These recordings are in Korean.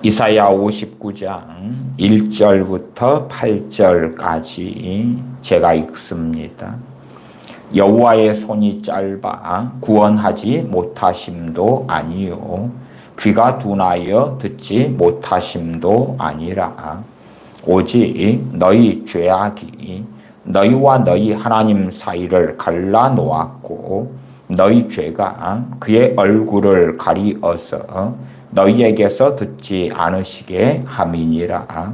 이사야 59장 1절부터 8절까지 제가 읽습니다. 여호와의 손이 짧아 구원하지 못하심도 아니요 귀가 둔하여 듣지 못하심도 아니라 오직 너희 죄악이 너희와 너희 하나님 사이를 갈라 놓았고 너희 죄가 그의 얼굴을 가리어서 너희에게서 듣지 않으시게 함이니라.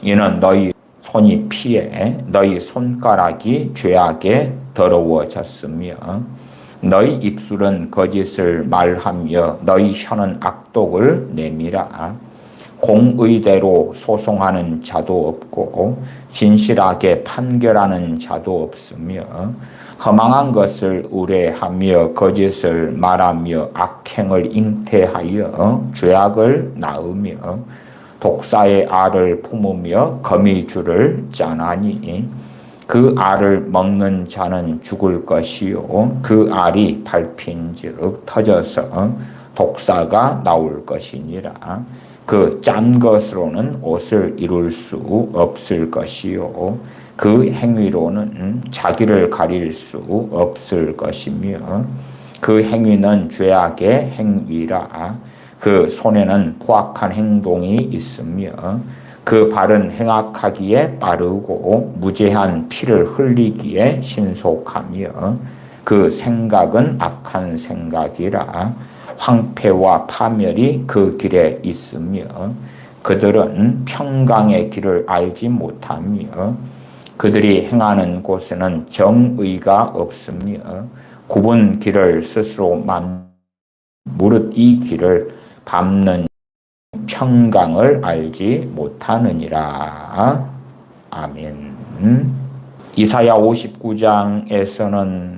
이는 너희 손이 피해 너희 손가락이 죄악에 더러워졌으며 너희 입술은 거짓을 말하며 너희 혀는 악독을 내밀어 공의대로 소송하는 자도 없고 진실하게 판결하는 자도 없으며 허망한 것을 의뢰하며 거짓을 말하며 악행을 잉태하여 죄악을 낳으며 독사의 알을 품으며 거미줄을 짜나니 그 알을 먹는 자는 죽을 것이요 그 알이 밟힌즉 터져서 독사가 나올 것이니라. 그 짠 것으로는 옷을 이룰 수 없을 것이요 그 행위로는 자기를 가릴 수 없을 것이며 그 행위는 죄악의 행위라. 그 손에는 포악한 행동이 있으며 그 발은 행악하기에 빠르고 무죄한 피를 흘리기에 신속하며 그 생각은 악한 생각이라. 황폐와 파멸이 그 길에 있으며 그들은 평강의 길을 알지 못하며 그들이 행하는 곳에는 정의가 없으며 굽은 길을 스스로 무릇 이 길을 밟는 평강을 알지 못하느니라. 아멘. 이사야 59장에서는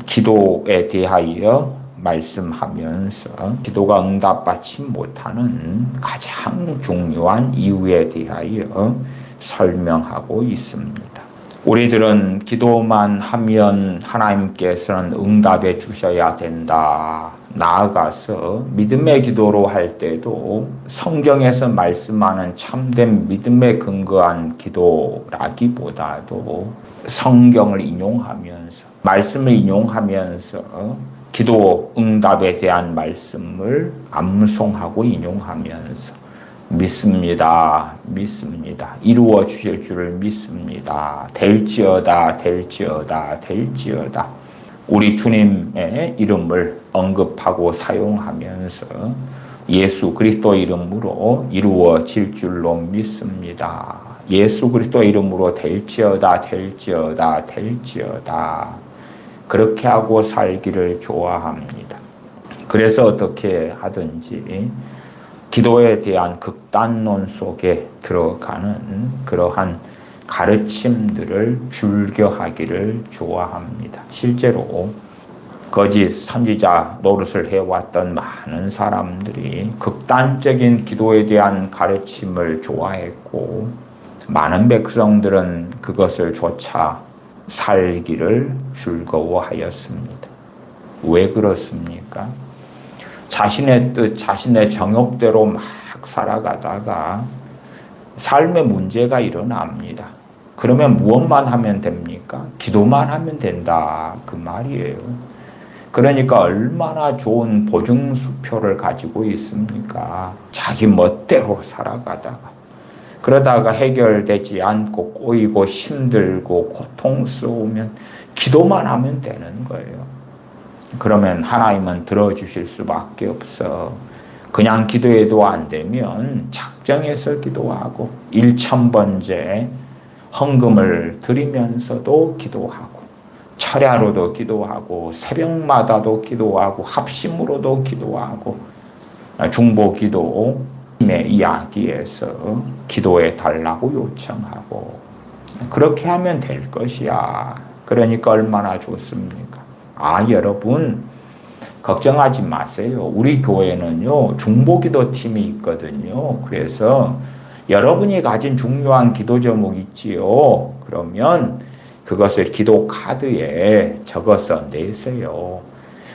기도에 대하여 말씀하면서 기도가 응답받지 못하는 가장 중요한 이유에 대하여 설명하고 있습니다. 우리들은 기도만 하면 하나님께서는 응답해 주셔야 된다. 나아가서 믿음의 기도로 할 때도 성경에서 말씀하는 참된 믿음에 근거한 기도라기보다도 성경을 인용하면서 말씀을 인용하면서 기도 응답에 대한 말씀을 암송하고 인용하면서 믿습니다. 믿습니다. 이루어 주실 줄을 믿습니다. 될지어다 될지어다 될지어다. 우리 주님의 이름을 언급하고 사용하면서 예수 그리스도 이름으로 이루어질 줄로 믿습니다. 예수 그리스도 이름으로 될지어다 될지어다 될지어다. 그렇게 하고 살기를 좋아합니다. 그래서 어떻게 하든지 기도에 대한 극단론 속에 들어가는 그러한 가르침들을 즐겨하기를 좋아합니다. 실제로 거짓 선지자 노릇을 해왔던 많은 사람들이 극단적인 기도에 대한 가르침을 좋아했고 많은 백성들은 그것을 쫓아 살기를 즐거워하였습니다. 왜 그렇습니까? 자신의 뜻, 자신의 정욕대로 막 살아가다가 삶의 문제가 일어납니다. 그러면 무엇만 하면 됩니까? 기도만 하면 된다. 그 말이에요. 그러니까 얼마나 좋은 보증수표를 가지고 있습니까? 자기 멋대로 살아가다가. 그러다가 해결되지 않고 꼬이고 힘들고 고통스러우면 기도만 하면 되는 거예요. 그러면 하나님은 들어주실 수밖에 없어. 그냥 기도해도 안 되면 작정해서 기도하고 1000번째 헌금을 드리면서도 기도하고 철야로도 기도하고 새벽마다도 기도하고 합심으로도 기도하고 중보기도 이야기에서 기도해 달라고 요청하고 그렇게 하면 될 것이야. 그러니까 얼마나 좋습니까? 여러분 걱정하지 마세요. 우리 교회는요 중보기도 팀이 있거든요. 그래서 여러분이 가진 중요한 기도 제목 있지요. 그러면 그것을 기도 카드에 적어서 내세요.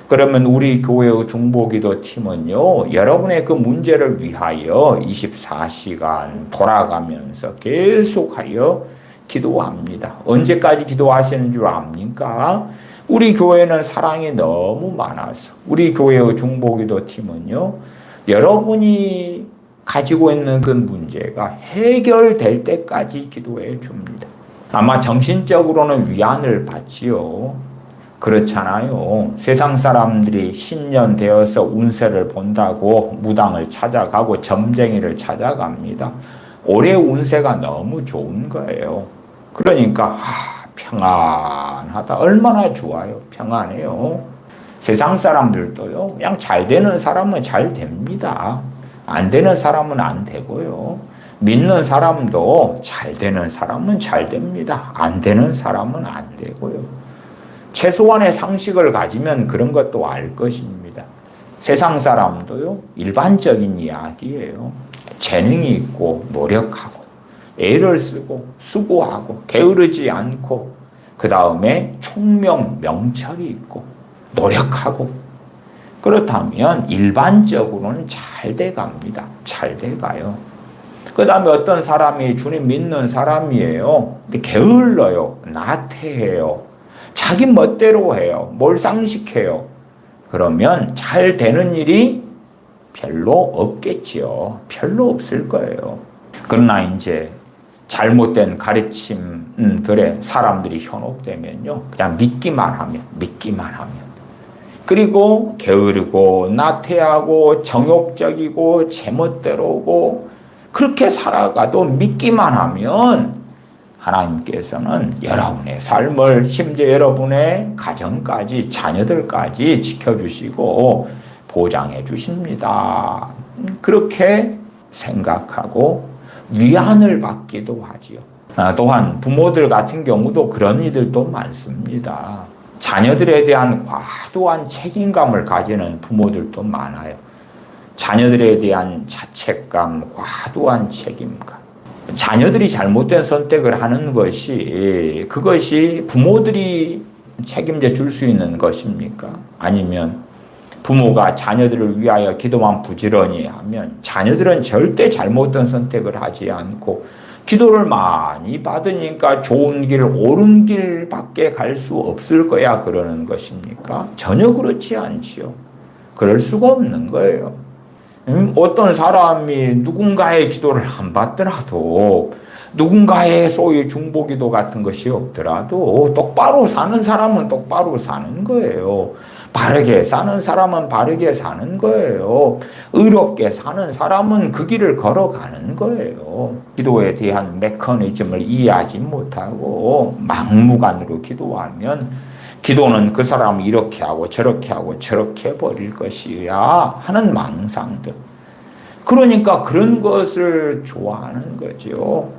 그러면 우리 교회의 중보기도 팀은요, 여러분의 그 문제를 위하여 24시간 돌아가면서 계속하여 기도합니다. 언제까지 기도하시는 줄 압니까? 우리 교회는 사랑이 너무 많아서 우리 교회의 중보기도 팀은요, 여러분이 가지고 있는 그 문제가 해결될 때까지 기도해 줍니다. 아마 정신적으로는 위안을 받지요. 그렇잖아요. 세상 사람들이 신년 되어서 운세를 본다고 무당을 찾아가고 점쟁이를 찾아갑니다. 올해 운세가 너무 좋은 거예요. 그러니까 평안하다. 얼마나 좋아요. 평안해요. 세상 사람들도요. 그냥 잘 되는 사람은 잘 됩니다. 안 되는 사람은 안 되고요. 믿는 사람도 잘 되는 사람은 잘 됩니다. 안 되는 사람은 안 되고요. 최소한의 상식을 가지면 그런 것도 알 것입니다. 세상 사람도요, 일반적인 이야기예요. 재능이 있고, 노력하고, 애를 쓰고, 수고하고, 게으르지 않고, 그 다음에 총명, 명철이 있고, 노력하고, 그렇다면 일반적으로는 잘 돼갑니다. 잘 돼가요. 그 다음에 어떤 사람이 주님 믿는 사람이에요. 근데 게을러요. 나태해요. 자기 멋대로 해요. 몰상식해요. 그러면 잘 되는 일이 별로 없겠지요. 별로 없을 거예요. 그러나 이제 잘못된 가르침들에 사람들이 현혹되면요. 그냥 믿기만 하면. 그리고 게으르고 나태하고 정욕적이고 제멋대로고 그렇게 살아가도 믿기만 하면 하나님께서는 여러분의 삶을 심지어 여러분의 가정까지 자녀들까지 지켜주시고 보장해 주십니다. 그렇게 생각하고 위안을 받기도 하지요. 또한 부모들 같은 경우도 그런 이들도 많습니다. 자녀들에 대한 과도한 책임감을 가지는 부모들도 많아요. 자녀들에 대한 자책감, 과도한 책임감. 자녀들이 잘못된 선택을 하는 것이 그것이 부모들이 책임져 줄 수 있는 것입니까? 아니면 부모가 자녀들을 위하여 기도만 부지런히 하면 자녀들은 절대 잘못된 선택을 하지 않고 기도를 많이 받으니까 좋은 길, 옳은 길밖에 갈 수 없을 거야 그러는 것입니까? 전혀 그렇지 않지요. 그럴 수가 없는 거예요. 어떤 사람이 누군가의 기도를 안 받더라도 누군가의 소위 중보기도 같은 것이 없더라도 똑바로 사는 사람은 똑바로 사는 거예요. 바르게 사는 사람은 바르게 사는 거예요. 의롭게 사는 사람은 그 길을 걸어가는 거예요. 기도에 대한 메커니즘을 이해하지 못하고 막무가내로 기도하면 기도는 그 사람이 이렇게 하고 저렇게 해버릴 것이야 하는 망상들. 그러니까 그런 것을 좋아하는 거죠.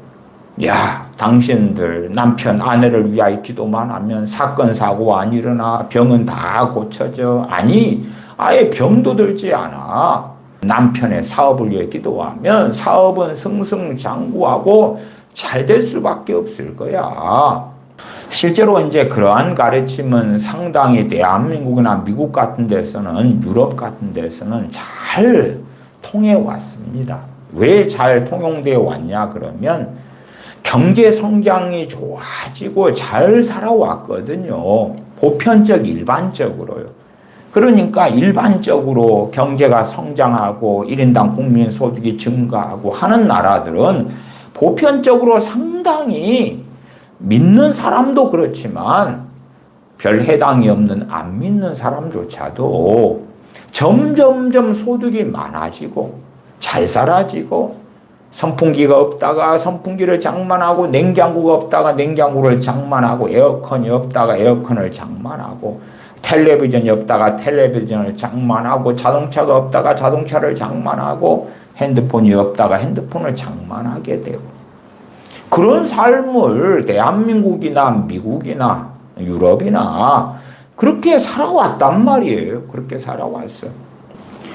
야, 당신들 남편, 아내를 위하여 기도만 하면 사건, 사고 안 일어나, 병은 다 고쳐져. 아니, 아예 병도 들지 않아. 남편의 사업을 위해 기도하면 사업은 승승장구하고 잘 될 수밖에 없을 거야. 실제로 이제 그러한 가르침은 상당히 대한민국이나 미국 같은 데서는, 유럽 같은 데서는 잘 통해 왔습니다. 왜 잘 통용되어 왔냐 그러면 경제 성장이 좋아지고 잘 살아왔거든요. 보편적 일반적으로요. 그러니까 일반적으로 경제가 성장하고 1인당 국민소득이 증가하고 하는 나라들은 보편적으로 상당히 믿는 사람도 그렇지만 별 해당이 없는 안 믿는 사람조차도 점점점 소득이 많아지고 잘 살아지고 선풍기가 없다가 선풍기를 장만하고 냉장고가 없다가 냉장고를 장만하고 에어컨이 없다가 에어컨을 장만하고 텔레비전이 없다가 텔레비전을 장만하고 자동차가 없다가 자동차를 장만하고 핸드폰이 없다가 핸드폰을 장만하게 되고 그런 삶을 대한민국이나 미국이나 유럽이나 그렇게 살아왔단 말이에요. 그렇게 살아왔어요.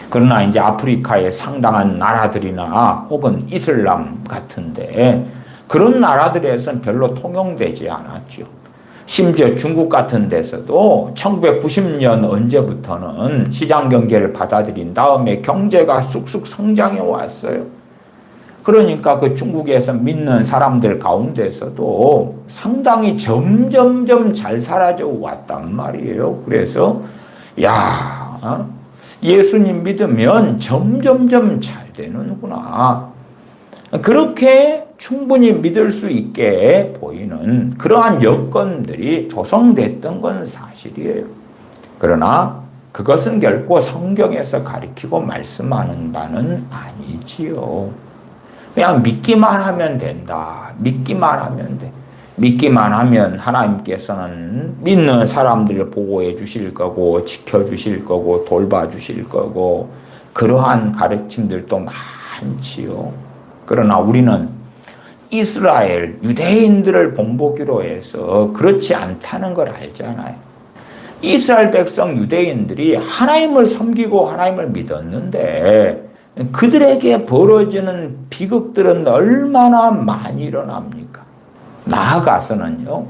그러나 이제 아프리카의 상당한 나라들이나 혹은 이슬람 같은데 그런 나라들에서는 별로 통용되지 않았죠. 심지어 중국 같은 데서도 1990년 언제부터는 시장 경제를 받아들인 다음에 경제가 쑥쑥 성장해 왔어요. 그러니까 그 중국에서 믿는 사람들 가운데서도 상당히 점점점 잘 사라져 왔단 말이에요. 그래서 예수님 믿으면 점점점 잘 되는구나. 그렇게 충분히 믿을 수 있게 보이는 그러한 여건들이 조성됐던 건 사실이에요. 그러나 그것은 결코 성경에서 가리키고 말씀하는 바는 아니지요. 그냥 믿기만 하면 된다. 믿기만 하면 돼. 믿기만 하면 하나님께서는 믿는 사람들을 보호해 주실 거고, 지켜주실 거고, 돌봐주실 거고, 그러한 가르침들도 많지요. 그러나 우리는 이스라엘, 유대인들을 본보기로 해서 그렇지 않다는 걸 알잖아요. 이스라엘 백성 유대인들이 하나님을 섬기고 하나님을 믿었는데 그들에게 벌어지는 비극들은 얼마나 많이 일어납니까? 나아가서는요,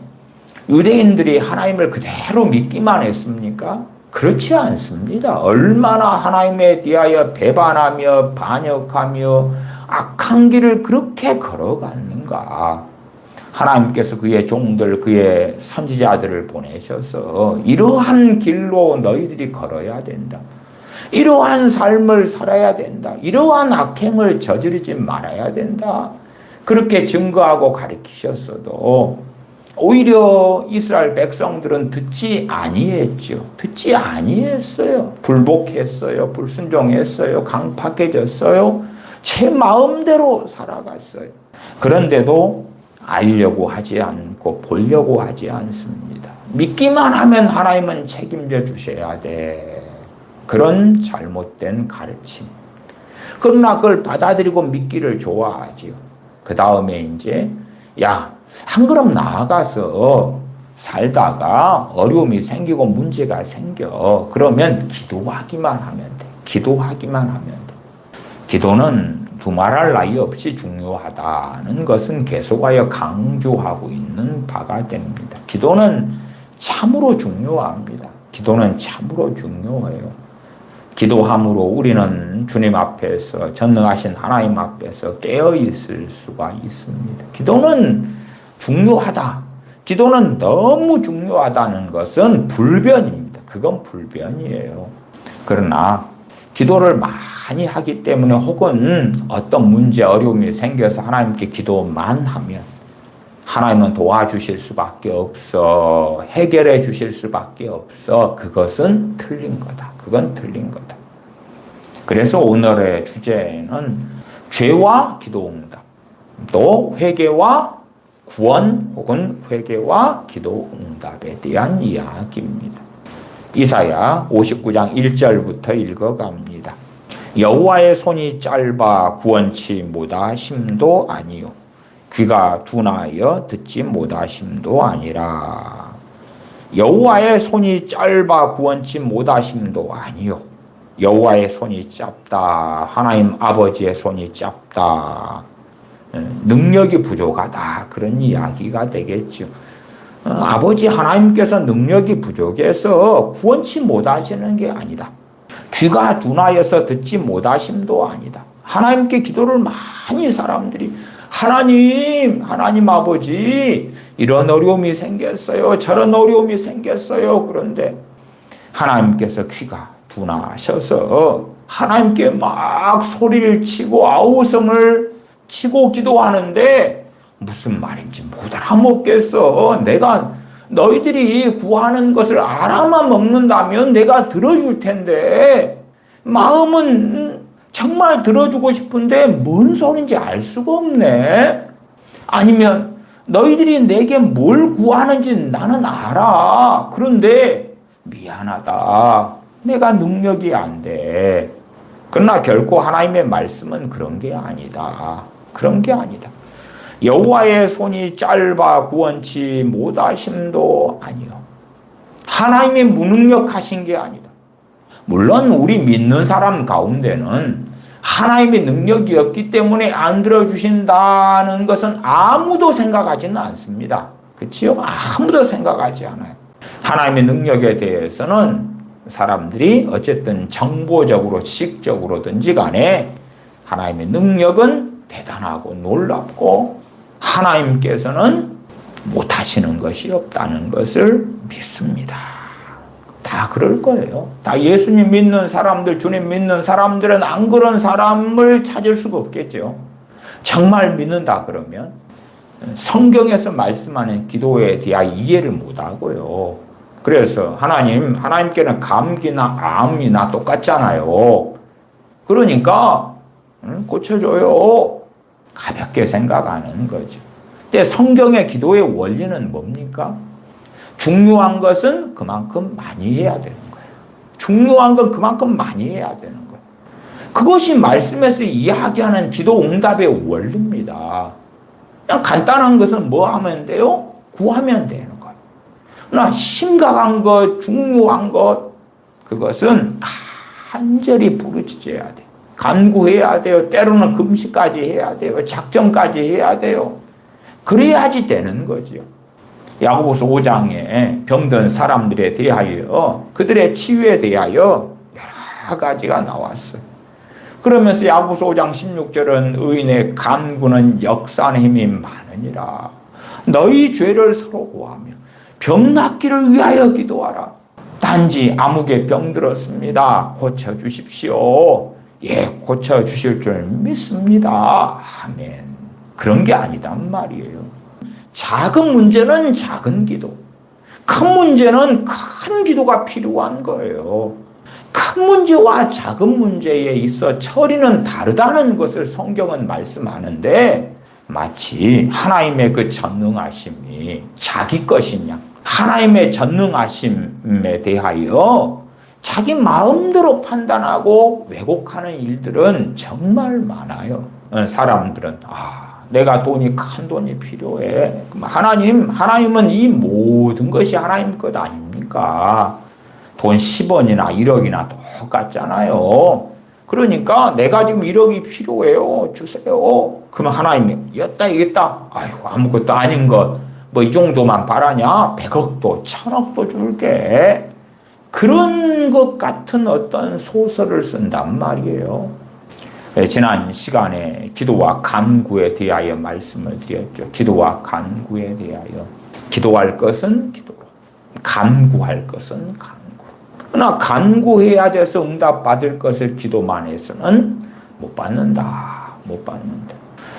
유대인들이 하나님을 그대로 믿기만 했습니까? 그렇지 않습니다. 얼마나 하나님에 대하여 배반하며 반역하며 악한 길을 그렇게 걸어갔는가. 하나님께서 그의 종들, 그의 선지자들을 보내셔서 이러한 길로 너희들이 걸어야 된다. 이러한 삶을 살아야 된다. 이러한 악행을 저지르지 말아야 된다. 그렇게 증거하고 가르치셨어도 오히려 이스라엘 백성들은 듣지 아니했죠. 듣지 아니했어요. 불복했어요. 불순종했어요. 강팍해졌어요. 제 마음대로 살아갔어요. 그런데도 알려고 하지 않고 보려고 하지 않습니다. 믿기만 하면 하나님은 책임져 주셔야 돼. 그런 잘못된 가르침. 그러나 그걸 받아들이고 믿기를 좋아하지요. 그 다음에 이제 한 걸음 나아가서 살다가 어려움이 생기고 문제가 생겨. 그러면 기도하기만 하면 돼. 기도하기만 하면 돼. 기도는 두말할 나위 없이 중요하다는 것은 계속하여 강조하고 있는 바가 됩니다. 기도는 참으로 중요합니다. 기도는 참으로 중요해요. 기도함으로 우리는 주님 앞에서, 전능하신 하나님 앞에서 깨어 있을 수가 있습니다. 기도는 중요하다. 기도는 너무 중요하다는 것은 불변입니다. 그건 불변이에요. 그러나 기도를 많이 하기 때문에 혹은 어떤 문제, 어려움이 생겨서 하나님께 기도만 하면 하나님은 도와주실 수밖에 없어. 해결해 주실 수밖에 없어. 그것은 틀린 거다. 그건 틀린 거다. 그래서 오늘의 주제는 죄와 기도응답, 또 회개와 구원 혹은 회개와 기도응답에 대한 이야기입니다. 이사야 59장 1절부터 읽어갑니다. 여호와의 손이 짧아 구원치 못하심도 아니요 귀가 둔하여 듣지 못하심도 아니라. 여호와의 손이 짧아 구원치 못하심도 아니요 여호와의 손이 짧다. 하나님 아버지의 손이 짧다. 능력이 부족하다. 그런 이야기가 되겠죠. 아버지 하나님께서 능력이 부족해서 구원치 못하시는 게 아니다. 귀가 둔하여서 듣지 못하심도 아니다. 하나님께 기도를 많이 사람들이 하나님 아버지 이런 어려움이 생겼어요. 저런 어려움이 생겼어요. 그런데 하나님께서 귀가 둔하셔서 하나님께 막 소리를 치고 아우성을 치고 기도하는데 무슨 말인지 못 알아먹겠어. 내가 너희들이 구하는 것을 알아만 먹는다면 내가 들어줄 텐데 마음은 정말 들어주고 싶은데 뭔 소린지 알 수가 없네. 아니면 너희들이 내게 뭘 구하는지 나는 알아. 그런데 미안하다. 내가 능력이 안 돼. 그러나 결코 하나님의 말씀은 그런 게 아니다. 그런 게 아니다. 여호와의 손이 짧아 구원치 못하심도 아니요. 하나님이 무능력하신 게 아니다. 물론 우리 믿는 사람 가운데는 하나님의 능력이 없기 때문에 안 들어주신다는 것은 아무도 생각하지는 않습니다. 그치요? 아무도 생각하지 않아요. 하나님의 능력에 대해서는 사람들이 어쨌든 정보적으로 지식적으로든지 간에 하나님의 능력은 대단하고 놀랍고 하나님께서는 못하시는 것이 없다는 것을 믿습니다. 다 그럴 거예요. 다 예수님 믿는 사람들, 주님 믿는 사람들은 안 그런 사람을 찾을 수가 없겠죠. 정말 믿는다 그러면 성경에서 말씀하는 기도에 대하여 이해를 못하고요. 그래서 하나님께는 감기나 암이나 똑같잖아요. 그러니까 고쳐줘요. 가볍게 생각하는 거죠. 근데 성경의 기도의 원리는 뭡니까? 중요한 것은 그만큼 많이 해야 되는 거예요. 중요한 건 그만큼 많이 해야 되는 거예요. 그것이 말씀에서 이야기하는 기도 응답의 원리입니다. 그냥 간단한 것은 뭐 하면 돼요? 구하면 되는 거예요. 그러나 심각한 것, 중요한 것, 그것은 간절히 부르짖어야 돼요. 간구해야 돼요. 때로는 금식까지 해야 돼요. 작정까지 해야 돼요. 그래야지 되는 거죠. 야고보서 5장에 병든 사람들에 대하여 그들의 치유에 대하여 여러 가지가 나왔어요. 그러면서 야고보서 5장 16절은 의인의 간구는 역사하는 힘이 많으니라. 너희 죄를 서로 고하며 병 낫기를 위하여 기도하라. 단지 아무개 병들었습니다. 고쳐주십시오. 예, 고쳐주실 줄 믿습니다. 아멘. 그런 게 아니단 말이에요. 작은 문제는 작은 기도, 큰 문제는 큰 기도가 필요한 거예요. 큰 문제와 작은 문제에 있어 처리는 다르다는 것을 성경은 말씀하는데 마치 하나님의 그 전능하심이 자기 것이냐, 하나님의 전능하심에 대하여 자기 마음대로 판단하고 왜곡하는 일들은 정말 많아요. 사람들은 내가 큰 돈이 필요해. 그럼 하나님은 이 모든 것이 하나님 것 아닙니까? 돈 10원이나 1억이나 똑같잖아요. 그러니까 내가 지금 1억이 필요해요. 주세요. 그러면 하나님이 이겼다. 아이고, 아무것도 아닌 것. 뭐 이 정도만 바라냐? 100억도 1000억도 줄게. 그런 것 같은 어떤 소설을 쓴단 말이에요. 지난 시간에 기도와 간구에 대하여 말씀을 드렸죠. 기도와 간구에 대하여. 기도할 것은 기도로, 간구할 것은 간구. 그러나 간구해야 돼서 응답받을 것을 기도만 해서는 못 받는다.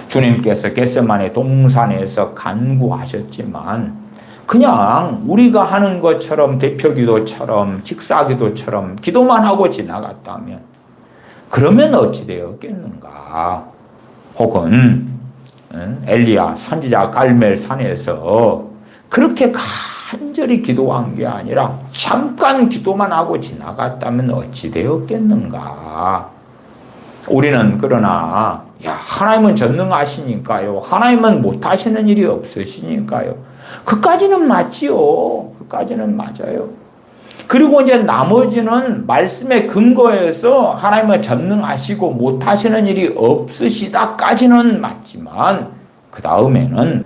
주님께서 겟세마네 동산에서 간구하셨지만 그냥 우리가 하는 것처럼 대표기도처럼 직사기도처럼 기도만 하고 지나갔다면 그러면 어찌 되었겠는가? 혹은 엘리야 선지자 갈멜 산에서 그렇게 간절히 기도한 게 아니라 잠깐 기도만 하고 지나갔다면 어찌 되었겠는가? 우리는 그러나 하나님은 전능하시니까요. 하나님은 못하시는 일이 없으시니까요. 그까지는 맞지요. 그까지는 맞아요. 그리고 이제 나머지는 말씀의 근거에서 하나님은 전능하시고 못하시는 일이 없으시다까지는 맞지만 그 다음에는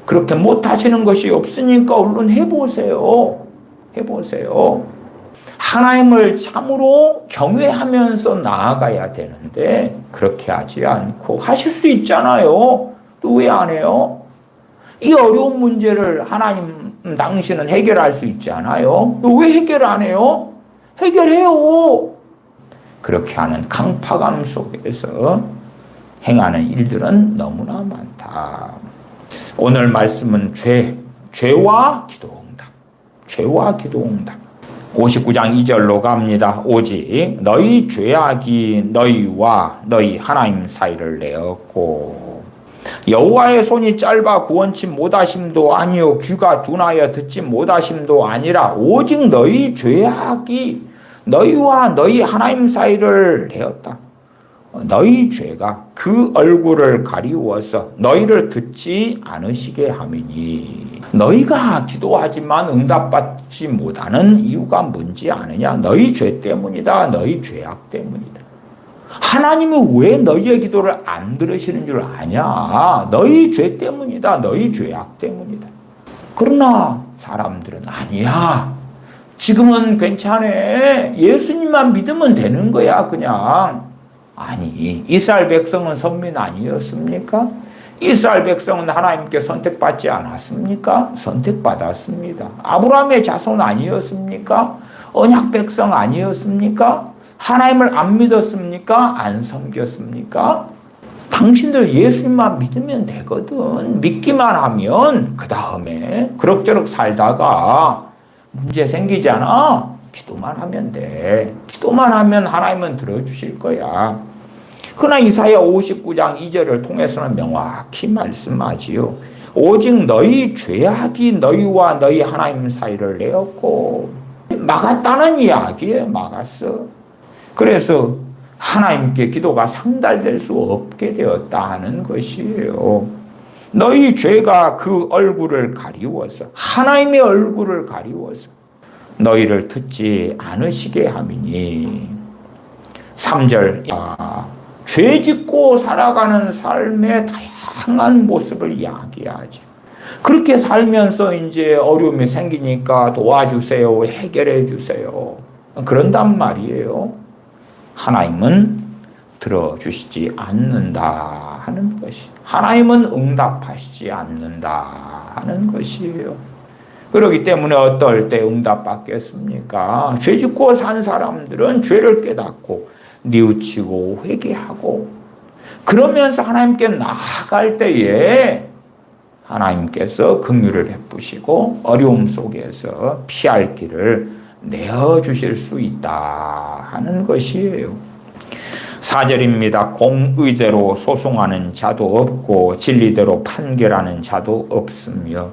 그렇게 못하시는 것이 없으니까 얼른 해보세요. 하나님을 참으로 경외하면서 나아가야 되는데 그렇게 하지 않고 하실 수 있잖아요. 또 왜 안 해요? 이 어려운 문제를 당신은 해결할 수 있잖아요. 왜 해결 안 해요? 해결해요. 그렇게 하는 강팍함 속에서 행하는 일들은 너무나 많다. 오늘 말씀은 죄와 기도응답. 59장 2절로 갑니다. 오직 너희 죄악이 너희와 너희 하나님 사이를 내었고 여호와의 손이 짧아 구원치 못하심도 아니요 귀가 둔하여 듣지 못하심도 아니라 오직 너희 죄악이 너희와 너희 하나님 사이를 내었다. 너희 죄가 그 얼굴을 가리워서 너희를 듣지 않으시게 함이니 너희가 기도하지만 응답받지 못하는 이유가 뭔지 아느냐? 너희 죄 때문이다. 너희 죄악 때문이다. 하나님이 왜 너희의 기도를 안 들으시는 줄 아냐? 너희 죄 때문이다. 너희 죄악 때문이다. 그러나 사람들은 아니야. 지금은 괜찮아. 예수님만 믿으면 되는 거야, 그냥. 아니, 이스라엘 백성은 선민 아니었습니까? 이스라엘 백성은 하나님께 선택받지 않았습니까? 선택받았습니다. 아브라함의 자손 아니었습니까? 언약 백성 아니었습니까? 하나님을 안 믿었습니까? 안 섬겼습니까? 당신들 예수님만 믿으면 되거든. 믿기만 하면 그 다음에 그럭저럭 살다가 문제 생기잖아. 기도만 하면 돼. 기도만 하면 하나님은 들어주실 거야. 그러나 이사야 59장 2절을 통해서는 명확히 말씀하지요. 오직 너희 죄악이 너희와 너희 하나님 사이를 내었고, 막았다는 이야기에 막았어. 그래서 하나님께 기도가 상달될 수 없게 되었다 하는 것이에요. 너희 죄가 그 얼굴을 가리워서, 하나님의 얼굴을 가리워서 너희를 듣지 않으시게 함이니. 3절, 죄 짓고 살아가는 삶의 다양한 모습을 이야기하죠. 그렇게 살면서 이제 어려움이 생기니까 도와주세요, 해결해 주세요. 그런단 말이에요. 하나님은 들어주시지 않는다 하는 것이, 하나님은 응답하시지 않는다 하는 것이에요. 그렇기 때문에 어떨 때 응답받겠습니까? 죄 짓고 산 사람들은 죄를 깨닫고 뉘우치고 회개하고 그러면서 하나님께 나아갈 때에 하나님께서 긍휼을 베푸시고 어려움 속에서 피할 길을 내어주실 수 있다 하는 것이에요. 4절입니다. 공의대로 소송하는 자도 없고 진리대로 판결하는 자도 없으며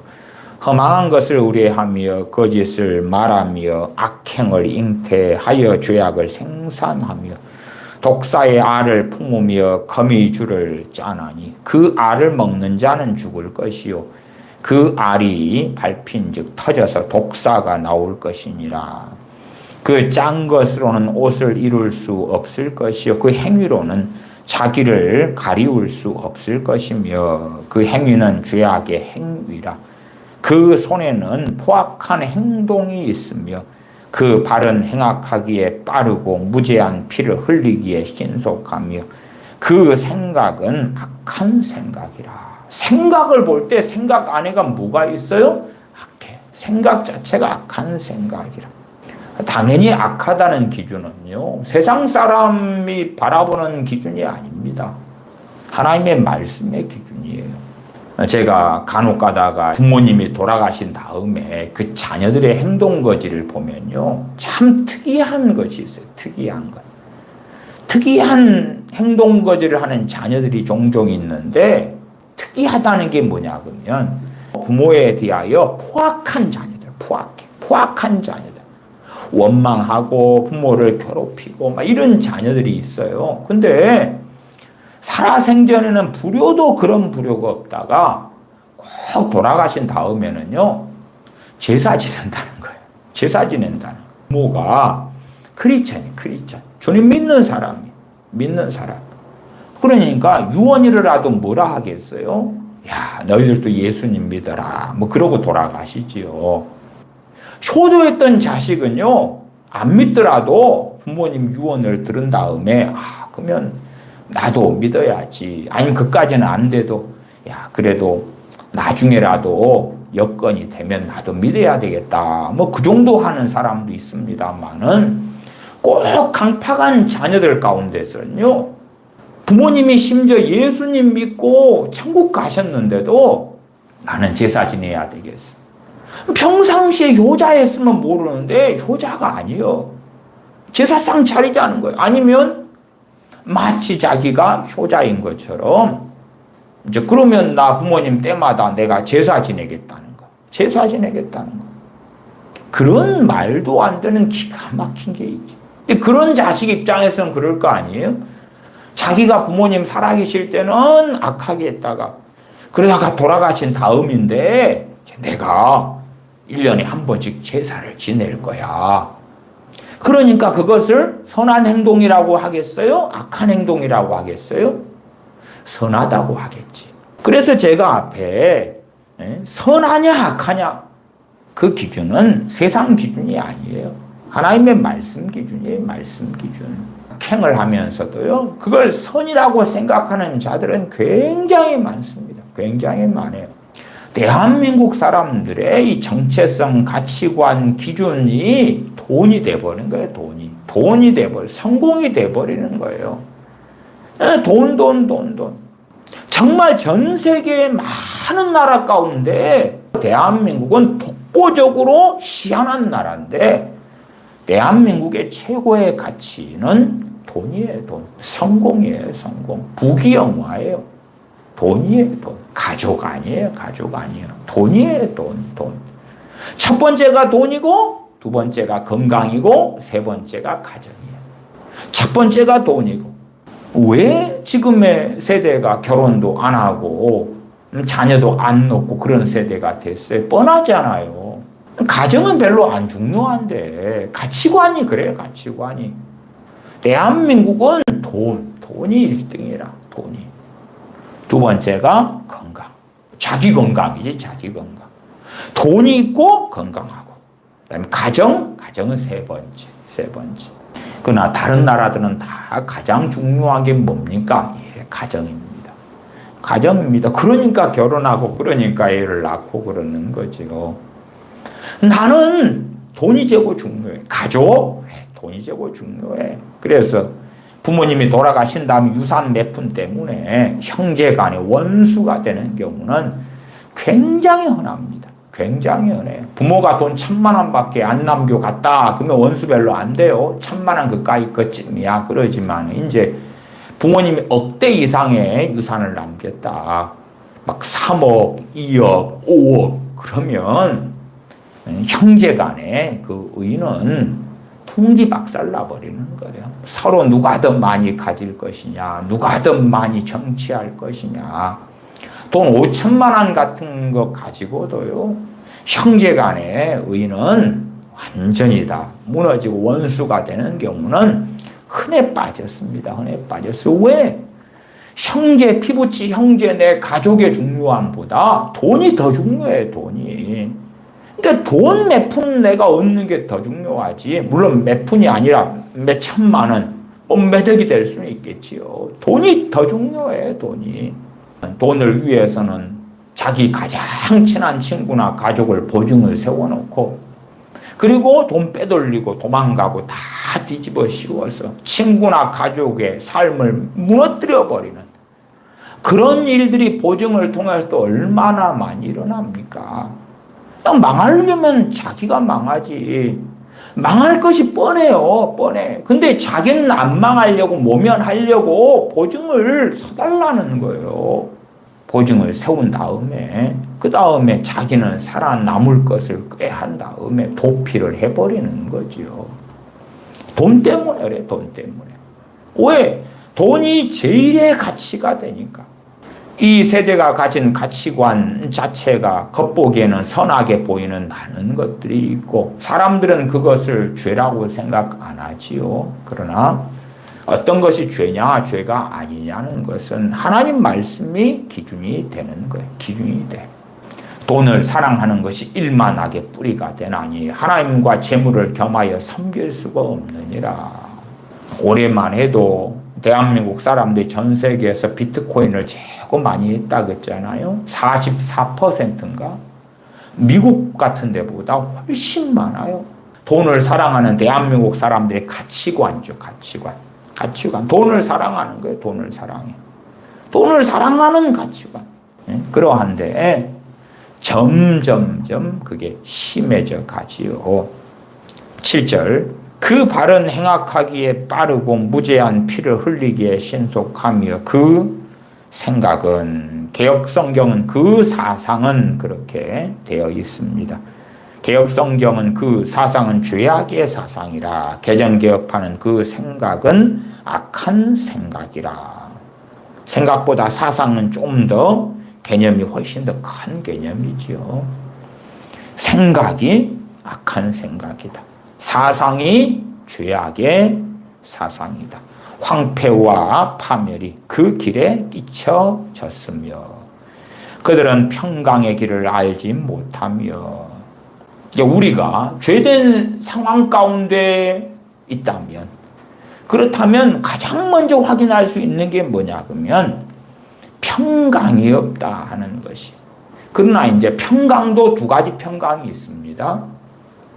험한 것을 의뢰하며 거짓을 말하며 악행을 잉태하여 죄악을 생산하며 독사의 알을 품으며 거미줄을 짜나니 그 알을 먹는 자는 죽을 것이요 그 알이 밟힌즉 터져서 독사가 나올 것이니라. 그 짠 것으로는 옷을 이룰 수 없을 것이요 그 행위로는 자기를 가리울 수 없을 것이며 그 행위는 죄악의 행위라. 그 손에는 포악한 행동이 있으며 그 발은 행악하기에 빠르고 무죄한 피를 흘리기에 신속하며 그 생각은 악한 생각이라. 생각을 볼 때 생각 안에가 뭐가 있어요? 악해. 생각 자체가 악한 생각이라. 당연히 악하다는 기준은요, 세상 사람이 바라보는 기준이 아닙니다. 하나님의 말씀의 기준이에요. 제가 간혹 가다가 부모님이 돌아가신 다음에 그 자녀들의 행동거지를 보면요, 참 특이한 것이 있어요. 특이한 것. 특이한 행동거지를 하는 자녀들이 종종 있는데, 특이하다는 게 뭐냐 그러면 부모에 대하여 포악한 자녀들, 포악한 자녀들, 원망하고 부모를 괴롭히고 막 이런 자녀들이 있어요. 근데 살아생전에는 불효도 그런 불효가 없다가 꼭 돌아가신 다음에는요, 제사 지낸다는 거예요. 제사 지낸다는 거예요. 부모가 크리스찬. 주님 믿는 사람. 그러니까 유언이라도 뭐라 하겠어요? 야, 너희들도 예수님 믿어라. 뭐 그러고 돌아가시지요. 효도했던 자식은요, 안 믿더라도 부모님 유언을 들은 다음에 그러면 나도 믿어야지. 아니면 그까지는 안 돼도 야, 그래도 나중에라도 여건이 되면 나도 믿어야 되겠다. 뭐 그 정도 하는 사람도 있습니다만은 꼭 강팍한 자녀들 가운데서는요, 부모님이 심지어 예수님 믿고 천국 가셨는데도 나는 제사 지내야 되겠어. 평상시에 효자였으면 모르는데 효자가 아니요. 제사상 차리자는 거예요. 아니면 마치 자기가 효자인 것처럼 이제 그러면 나 부모님 때마다 내가 제사 지내겠다는 거. 그런 말도 안 되는 기가 막힌 게 있지. 그런 자식 입장에서는 그럴 거 아니에요? 자기가 부모님 살아계실 때는 악하게 했다가 그러다가 돌아가신 다음인데 내가 1년에 한 번씩 제사를 지낼 거야. 그러니까 그것을 선한 행동이라고 하겠어요? 악한 행동이라고 하겠어요? 선하다고 하겠지. 그래서 제가 앞에 선하냐 악하냐 그 기준은 세상 기준이 아니에요. 하나님의 말씀 기준이에요. 말씀 기준. 캥을 하면서도요, 그걸 선이라고 생각하는 자들은 굉장히 많습니다. 굉장히 많아요. 대한민국 사람들의 이 정체성, 가치관, 기준이 돈이 돼버린 거예요. 돈이 돼버려. 성공이 돼버리는 거예요. 돈. 정말 전 세계의 많은 나라 가운데 대한민국은 독보적으로 희한한 나라인데 대한민국의 최고의 가치는 돈이에요. 돈. 성공이에요. 성공. 부귀영화예요. 돈이에요. 돈. 가족 아니에요. 돈이에요. 돈. 첫 번째가 돈이고 두 번째가 건강이고 세 번째가 가정이에요. 첫 번째가 돈이고 왜 지금의 세대가 결혼도 안 하고 자녀도 안 낳고 그런 세대가 됐어요? 뻔하잖아요. 가정은 별로 안 중요한데 가치관이 그래요. 가치관이. 대한민국은 돈이 1등이라. 돈이. 두 번째가 건강. 자기 건강이지. 자기 건강. 돈이 있고 건강하고. 그다음에 가정은 세 번째. 그러나 다른 나라들은 다 가장 중요한 게 뭡니까? 가정입니다. 그러니까 결혼하고 그러니까 애를 낳고 그러는 거죠. 나는 돈이 제일 중요해. 가족? 돈이 제일 중요해. 그래서 부모님이 돌아가신 다음에 유산 몇 푼 때문에 형제 간에 원수가 되는 경우는 굉장히 흔합니다. 굉장히 흔해요. 부모가 돈 1,000만 원밖에 안 남겨갔다. 그러면 원수 별로 안 돼요. 1,000만 원 그까이 것쯤이야. 그러지만 이제 부모님이 억대 이상의 유산을 남겼다. 막 3억, 2억, 5억 그러면 형제 간의 그 의는 풍지박살 나버리는 거예요. 서로 누가 더 많이 가질 것이냐, 누가 더 많이 정치할 것이냐. 돈 5천만 원 같은 거 가지고도요, 형제 간의 의는 완전히 다 무너지고 원수가 되는 경우는 흔해 빠졌습니다. 흔해 빠졌어요. 왜? 형제, 피부치 형제 내 가족의 중요함보다 돈이 더 중요해, 돈이. 그러니까 돈 몇 푼 내가 얻는 게 더 중요하지. 물론 몇 푼이 아니라 몇 천만 원, 몇 억이 될 수는 있겠지요. 돈이 더 중요해, 돈이. 돈을 위해서는 자기 가장 친한 친구나 가족을 보증을 세워놓고 그리고 돈 빼돌리고 도망가고 다 뒤집어 씌워서 친구나 가족의 삶을 무너뜨려버리는 그런 일들이 보증을 통해서도 얼마나 많이 일어납니까? 그냥 망하려면 자기가 망하지. 망할 것이 뻔해요. 뻔해. 근데 자기는 안 망하려고 모면하려고 보증을 서달라는 거예요. 보증을 세운 다음에 그 다음에 자기는 살아남을 것을 꾀한 다음에 도피를 해버리는 거죠. 돈 때문에 그래. 돈 때문에. 왜? 돈이 제일의 가치가 되니까. 이 세대가 가진 가치관 자체가 겉보기에는 선하게 보이는 많은 것들이 있고 사람들은 그것을 죄라고 생각 안 하지요. 그러나 어떤 것이 죄냐 죄가 아니냐는 것은 하나님 말씀이 기준이 되는 거예요. 기준이 돼. 돈을 사랑하는 것이 일만하게 뿌리가 되나니 하나님과 재물을 겸하여 섬길 수가 없느니라. 올해만 해도 대한민국 사람들이 전 세계에서 비트코인을 제일 많이 했다 그랬잖아요. 44%인가? 미국 같은 데보다 훨씬 많아요. 돈을 사랑하는 대한민국 사람들의 가치관이죠. 가치관. 돈을 사랑하는 거예요. 돈을 사랑해. 돈을 사랑하는 가치관. 그러한데 점점점 그게 심해져 가지요. 7절 그 발은 행악하기에 빠르고 무죄한 피를 흘리기에 신속하며 그 생각은 개역성경은 그 사상은 그렇게 되어 있습니다. 개역성경은 그 사상은 죄악의 사상이라 개정개혁파는 그 생각은 악한 생각이라. 생각보다 사상은 좀 더 개념이 훨씬 더 큰 개념이지요. 생각이 악한 생각이다. 사상이 죄악의 사상이다. 황폐와 파멸이 그 길에 끼쳐졌으며 그들은 평강의 길을 알지 못하며. 우리가 죄된 상황 가운데 있다면, 그렇다면 가장 먼저 확인할 수 있는 게 뭐냐 그러면 평강이 없다 하는 것이. 그러나 이제 평강도 두 가지 평강이 있습니다.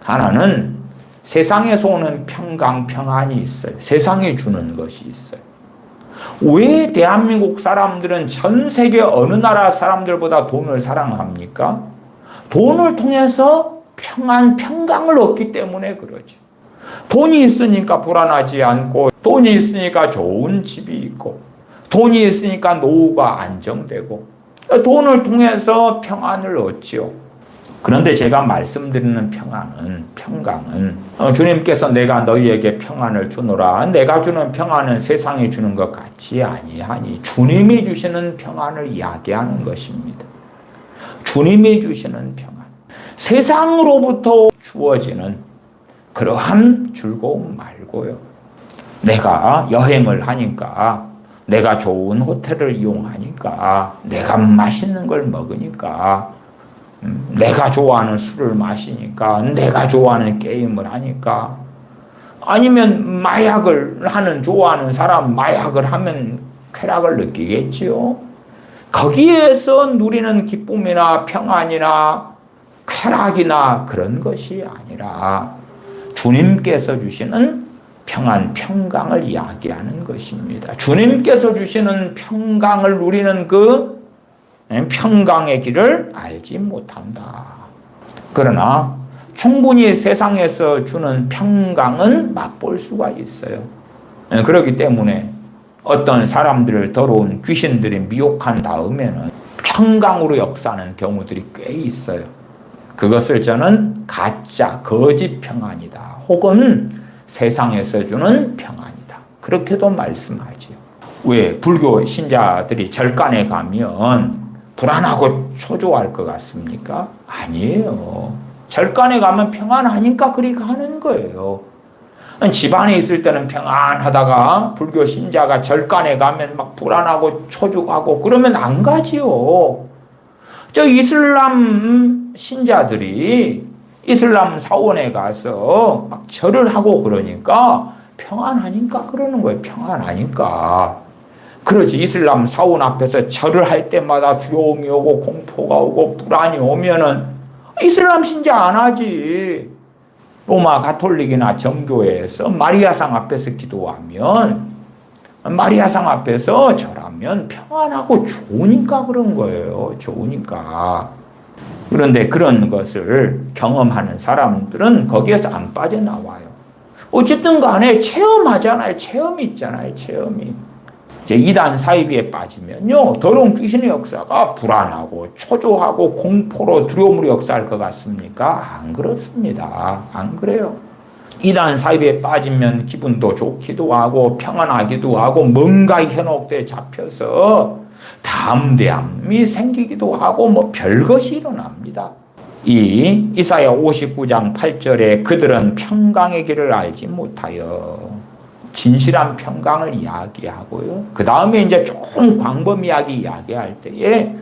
하나는 세상에서 오는 평강, 평안이 있어요. 세상이 주는 것이 있어요. 왜 대한민국 사람들은 전 세계 어느 나라 사람들보다 돈을 사랑합니까? 돈을 통해서 평안, 평강을 얻기 때문에 그러죠. 돈이 있으니까 불안하지 않고, 돈이 있으니까 좋은 집이 있고, 돈이 있으니까 노후가 안정되고, 돈을 통해서 평안을 얻지요. 그런데 제가 말씀드리는 평강은 주님께서 내가 너희에게 평안을 주노라. 내가 주는 평안은 세상이 주는 것 같지 아니하니 주님이 주시는 평안을 이야기하는 것입니다. 주님이 주시는 평안. 세상으로부터 주어지는 그러한 즐거움 말고요. 내가 여행을 하니까, 내가 좋은 호텔을 이용하니까, 내가 맛있는 걸 먹으니까, 내가 좋아하는 술을 마시니까, 내가 좋아하는 게임을 하니까, 아니면 마약을 좋아하는 사람 마약을 하면 쾌락을 느끼겠지요. 거기에서 누리는 기쁨이나 평안이나 쾌락이나 그런 것이 아니라 주님께서 주시는 평안, 평강을 이야기하는 것입니다. 주님께서 주시는 평강을 누리는 그 평강의 길을 알지 못한다. 그러나 충분히 세상에서 주는 평강은 맛볼 수가 있어요. 그렇기 때문에 어떤 사람들을 더러운 귀신들이 미혹한 다음에는 평강으로 역사하는 경우들이 꽤 있어요. 그것을 저는 가짜, 거짓 평안이다. 혹은 세상에서 주는 평안이다. 그렇게도 말씀하지요. 왜 불교 신자들이 절간에 가면 불안하고 초조할 것 같습니까? 아니에요. 절간에 가면 평안하니까 그리 가는 거예요. 집안에 있을 때는 평안하다가 불교 신자가 절간에 가면 막 불안하고 초조하고 그러면 안 가지요. 저 이슬람 신자들이 이슬람 사원에 가서 막 절을 하고 그러니까 평안하니까 그러는 거예요. 평안하니까. 그러지 이슬람 사원 앞에서 절을 할 때마다 두려움이 오고 공포가 오고 불안이 오면은 이슬람 신자 안 하지. 로마 가톨릭이나 정교회에서 마리아상 앞에서 기도하면, 마리아상 앞에서 절하면 평안하고 좋으니까 그런 거예요. 좋으니까. 그런데 그런 것을 경험하는 사람들은 거기에서 안 빠져나와요. 어쨌든 간에 체험하잖아요. 체험이 있잖아요. 체험이. 이제 이단 사이비에 빠지면요, 더러운 귀신의 역사가 불안하고 초조하고 공포로 두려움으로 역사할 것 같습니까? 안 그렇습니다. 안 그래요. 이단 사이비에 빠지면 기분도 좋기도 하고 평안하기도 하고 뭔가 현혹돼 잡혀서 담대함이 생기기도 하고 뭐 별것이 일어납니다. 이 이사야 59장 8절에 그들은 평강의 길을 알지 못하여 진실한 평강을 이야기하고요. 그 다음에 이제 조금 광범위하게 이야기할 때에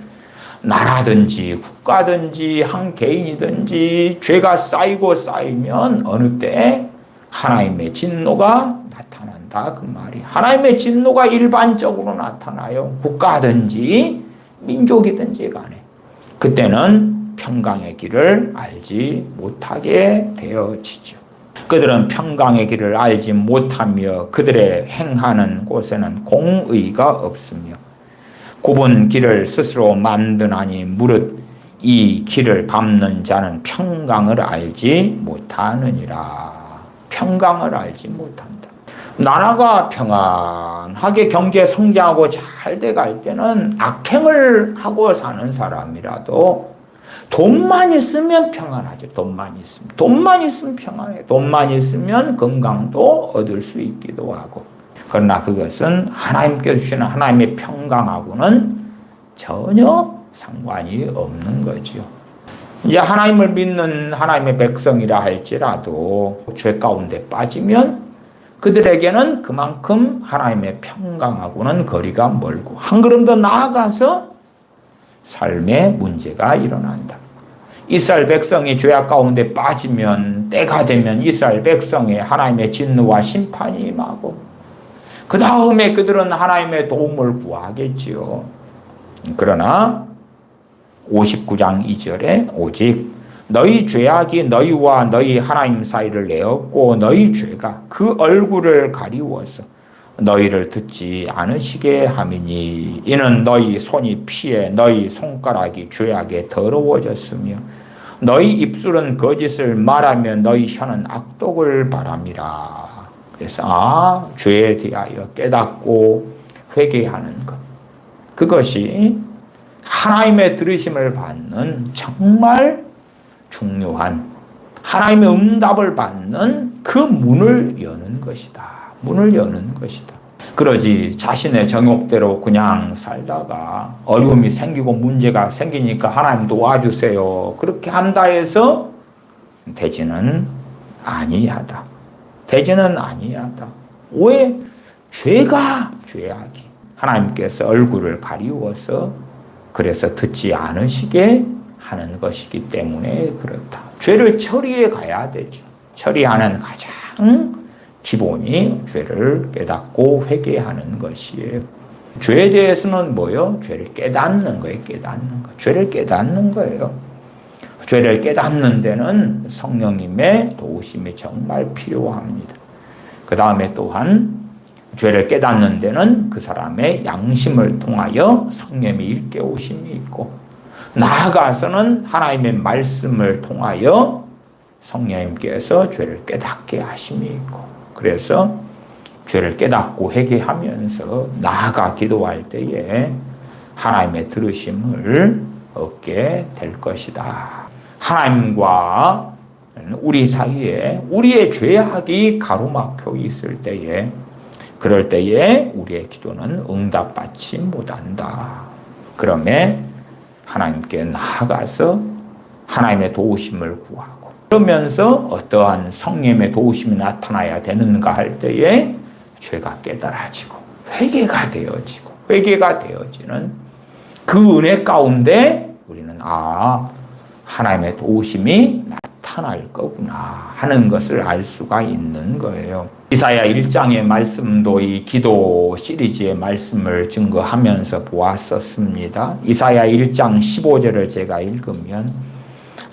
나라든지 국가든지 한 개인이든지 죄가 쌓이고 쌓이면 어느 때 하나님의 진노가 나타난다. 그 말이. 하나님의 진노가 일반적으로 나타나요. 국가든지 민족이든지 간에. 그때는 평강의 길을 알지 못하게 되어지죠. 그들은 평강의 길을 알지 못하며 그들의 행하는 곳에는 공의가 없으며 굽은 길을 스스로 만드나니 무릇 이 길을 밟는 자는 평강을 알지 못하느니라. 평강을 알지 못한다. 나라가 평안하게 경제 성장하고 잘 돼갈 때는 악행을 하고 사는 사람이라도 돈만 있으면 평안하죠. 돈만 있으면 평안해요. 돈만 있으면 건강도 얻을 수 있기도 하고. 그러나 그것은 하나님께서 주시는 하나님의 평강하고는 전혀 상관이 없는 거죠. 이제 하나님을 믿는 하나님의 백성이라 할지라도 죄 가운데 빠지면 그들에게는 그만큼 하나님의 평강하고는 거리가 멀고 한 걸음 더 나아가서 삶에 문제가 일어난다. 이스라엘 백성이 죄악 가운데 빠지면 때가 되면 이스라엘 백성에 하나님의 진노와 심판이 임하고 그 다음에 그들은 하나님의 도움을 구하겠지요. 그러나 59장 2절에 오직 너희 죄악이 너희와 너희 하나님 사이를 내었고 너희 죄가 그 얼굴을 가리워서 너희를 듣지 않으시게 함이니 이는 너희 손이 피해 너희 손가락이 죄악에 더러워졌으며 너희 입술은 거짓을 말하며 너희 혀는 악독을 바람이라. 그래서 죄에 대하여 깨닫고 회개하는 것, 그것이 하나님의 들으심을 받는 정말 중요한 하나님의 응답을 받는 그 문을 여는 것이다. 문을 여는 것이다. 그러지 자신의 정욕대로 그냥 살다가 어려움이 생기고 문제가 생기니까 하나님 도와주세요, 그렇게 한다 해서 되지는 아니하다. 되지는 아니하다. 왜? 죄악이 하나님께서 얼굴을 가리워서 그래서 듣지 않으시게 하는 것이기 때문에 그렇다. 죄를 처리해 가야 되죠. 처리하는 가장 기본이 죄를 깨닫고 회개하는 것이에요. 죄에 대해서는 뭐요? 죄를 깨닫는 거예요. 깨닫는 거. 죄를 깨닫는 거예요. 죄를 깨닫는 데는 성령님의 도우심이 정말 필요합니다. 그 다음에 또한 죄를 깨닫는 데는 그 사람의 양심을 통하여 성령의 일깨우심이 있고 나아가서는 하나님의 말씀을 통하여 성령님께서 죄를 깨닫게 하심이 있고 그래서 죄를 깨닫고 회개하면서 나아가 기도할 때에 하나님의 들으심을 얻게 될 것이다. 하나님과 우리 사이에 우리의 죄악이 가로막혀 있을 때에 그럴 때에 우리의 기도는 응답받지 못한다. 그러면 하나님께 나아가서 하나님의 도우심을 구하고 그러면서 어떠한 성령의 도우심이 나타나야 되는가 할 때에 죄가 깨달아지고 회개가 되어지는 그 은혜 가운데 우리는 하나님의 도우심이 나타날 거구나 하는 것을 알 수가 있는 거예요. 이사야 1장의 말씀도 이 기도 시리즈의 말씀을 증거하면서 보았었습니다. 이사야 1장 15절을 제가 읽으면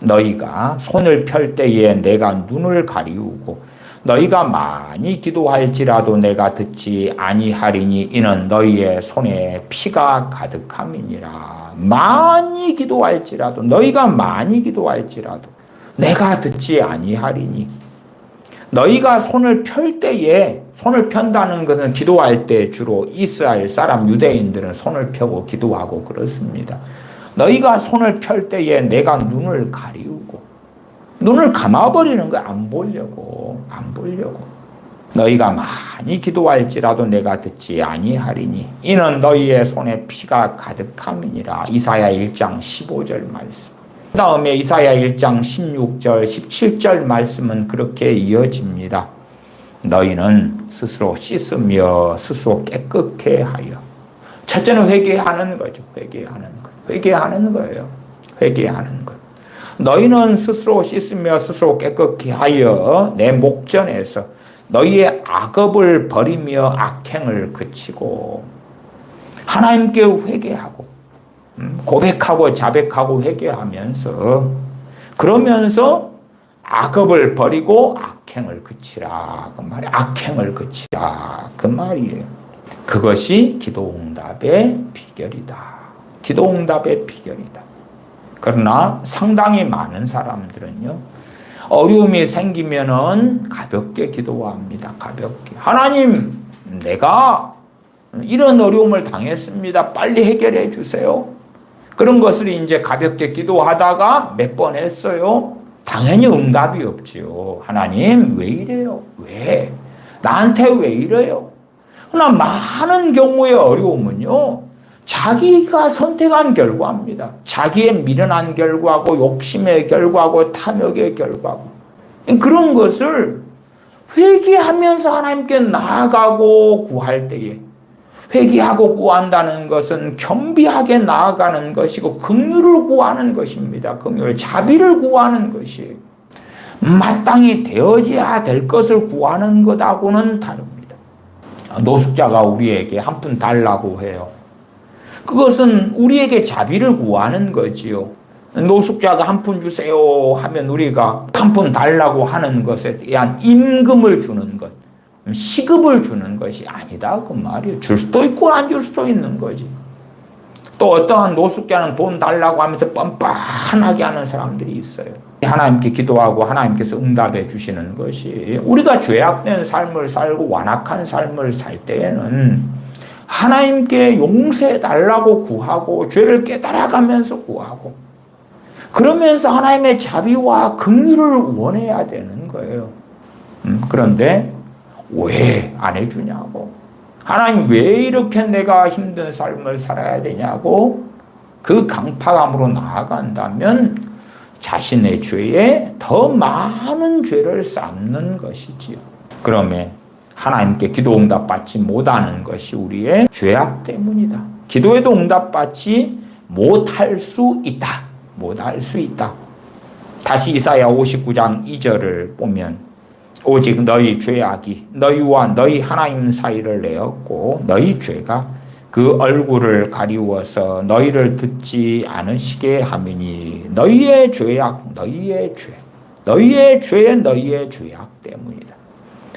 너희가 손을 펼 때에 내가 눈을 가리우고 너희가 많이 기도할지라도 내가 듣지 아니하리니 이는 너희의 손에 피가 가득함이니라. 많이 기도할지라도 너희가 많이 기도할지라도 내가 듣지 아니하리니 너희가 손을 펼 때에 손을 편다는 것은 기도할 때 주로 이스라엘 사람 유대인들은 손을 펴고 기도하고 그렇습니다. 너희가 손을 펼 때에 내가 눈을 가리우고 눈을 감아버리는 거야. 안 보려고. 너희가 많이 기도할지라도 내가 듣지 아니하리니 이는 너희의 손에 피가 가득함이니라. 이사야 1장 15절 말씀. 그 다음에 이사야 1장 16절 17절 말씀은 그렇게 이어집니다. 너희는 스스로 씻으며 스스로 깨끗게 하여. 첫째는 회개하는 거죠. 회개하는 거예요. 너희는 스스로 씻으며 스스로 깨끗게 하여 내 목전에서 너희의 악업을 버리며 악행을 그치고 하나님께 회개하고 고백하고 자백하고 회개하면서 그러면서 악업을 버리고 악행을 그치라 그 말이에요. 악행을 그치라 그 말이에요. 그것이 기도응답의 비결이다. 그러나 상당히 많은 사람들은요, 어려움이 생기면은 가볍게 기도합니다. 가볍게. 하나님, 내가 이런 어려움을 당했습니다. 빨리 해결해 주세요. 그런 것을 이제 가볍게 기도하다가 몇 번 했어요. 당연히 응답이 없지요. 하나님, 왜 이래요? 왜? 나한테 왜 이래요? 그러나 많은 경우의 어려움은요, 자기가 선택한 결과입니다. 자기의 미련한 결과고 욕심의 결과고 탐욕의 결과고 그런 것을 회개하면서 하나님께 나아가고 구할 때에 회개하고 구한다는 것은 겸비하게 나아가는 것이고 긍휼을 구하는 것입니다. 긍휼, 자비를 구하는 것이에요. 마땅히 되어져야 될 것을 구하는 것하고는 다릅니다. 노숙자가 우리에게 한 푼 달라고 해요. 그것은 우리에게 자비를 구하는 거지요. 노숙자가 한 푼 주세요 하면 우리가 한 푼 달라고 하는 것에 대한 임금을 주는 것, 시급을 주는 것이 아니다 그 말이에요. 줄 수도 있고 안 줄 수도 있는 거지. 또 어떠한 노숙자는 돈 달라고 하면서 뻔뻔하게 하는 사람들이 있어요. 하나님께 기도하고 하나님께서 응답해 주시는 것이, 우리가 죄악된 삶을 살고 완악한 삶을 살 때에는 하나님께 용서해 달라고 구하고 죄를 깨달아가면서 구하고, 그러면서 하나님의 자비와 긍휼을 원해야 되는 거예요. 그런데 왜 안 해주냐고, 하나님 왜 이렇게 내가 힘든 삶을 살아야 되냐고 그 강팍함으로 나아간다면 자신의 죄에 더 많은 죄를 쌓는 것이지요. 그러면 하나님께 기도 응답받지 못하는 것이 우리의 죄악 때문이다. 기도에도 응답받지 못할 수 있다. 못할 수 있다. 다시 이사야 59장 2절을 보면, 오직 너희 죄악이 너희와 너희 하나님 사이를 내었고 너희 죄가 그 얼굴을 가리워서 너희를 듣지 않으시게 하미니, 너희의 죄악, 너희의 죄, 너희의 죄, 너희의 죄악 때문이다.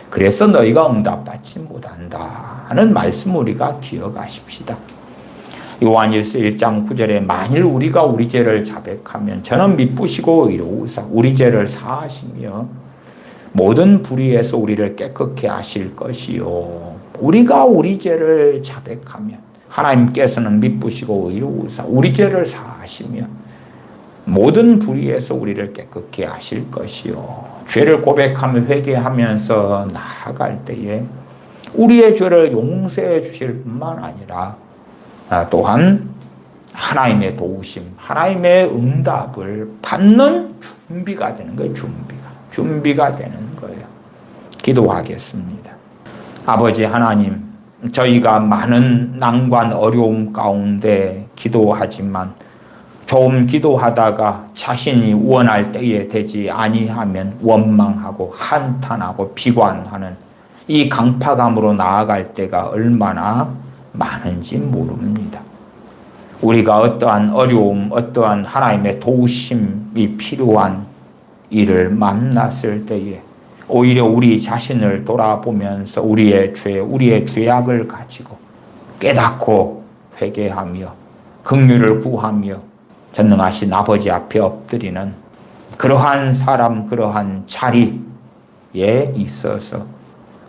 그래서 너희가 응답받지 못한다 하는 말씀 우리가 기억하십시다. 요한일서 1장 9절에 만일 우리가 우리 죄를 자백하면 저는 미쁘시고 의로우사 우리 죄를 사하시며 모든 불의에서 우리를 깨끗게 하실 것이요. 우리가 우리 죄를 자백하면 하나님께서는 미쁘시고 의로우사 우리 죄를 사하시며 모든 불의에서 우리를 깨끗게 하실 것이요. 죄를 고백하며 회개하면서 나아갈 때에 우리의 죄를 용서해 주실 뿐만 아니라 또한 하나님의 도우심, 하나님의 응답을 받는 준비가 되는 거예요. 준비가 되는 거예요. 기도하겠습니다. 아버지 하나님, 저희가 많은 난관 어려움 가운데 기도하지만 좀 기도하다가 자신이 원할 때에 되지 아니하면 원망하고 한탄하고 비관하는 이 강팍함으로 나아갈 때가 얼마나 많은지 모릅니다. 우리가 어떠한 어려움, 어떠한 하나님의 도우심이 필요한 이를 만났을 때에 오히려 우리 자신을 돌아보면서 우리의 죄, 우리의 죄악을 가지고 깨닫고 회개하며 긍휼을 구하며 전능하신 아버지 앞에 엎드리는 그러한 사람, 그러한 자리에 있어서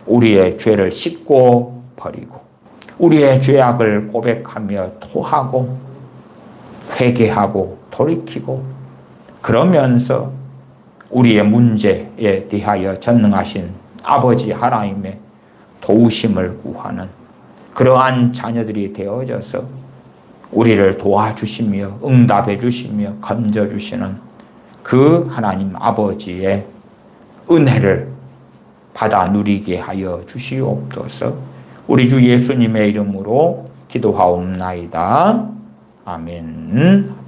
우리의 죄를 씻고 버리고 우리의 죄악을 고백하며 토하고 회개하고 돌이키고, 그러면서 우리의 문제에 대하여 전능하신 아버지 하나님의 도우심을 구하는 그러한 자녀들이 되어져서 우리를 도와주시며 응답해 주시며 건져 주시는 그 하나님 아버지의 은혜를 받아 누리게 하여 주시옵소서. 우리 주 예수님의 이름으로 기도하옵나이다. 아멘.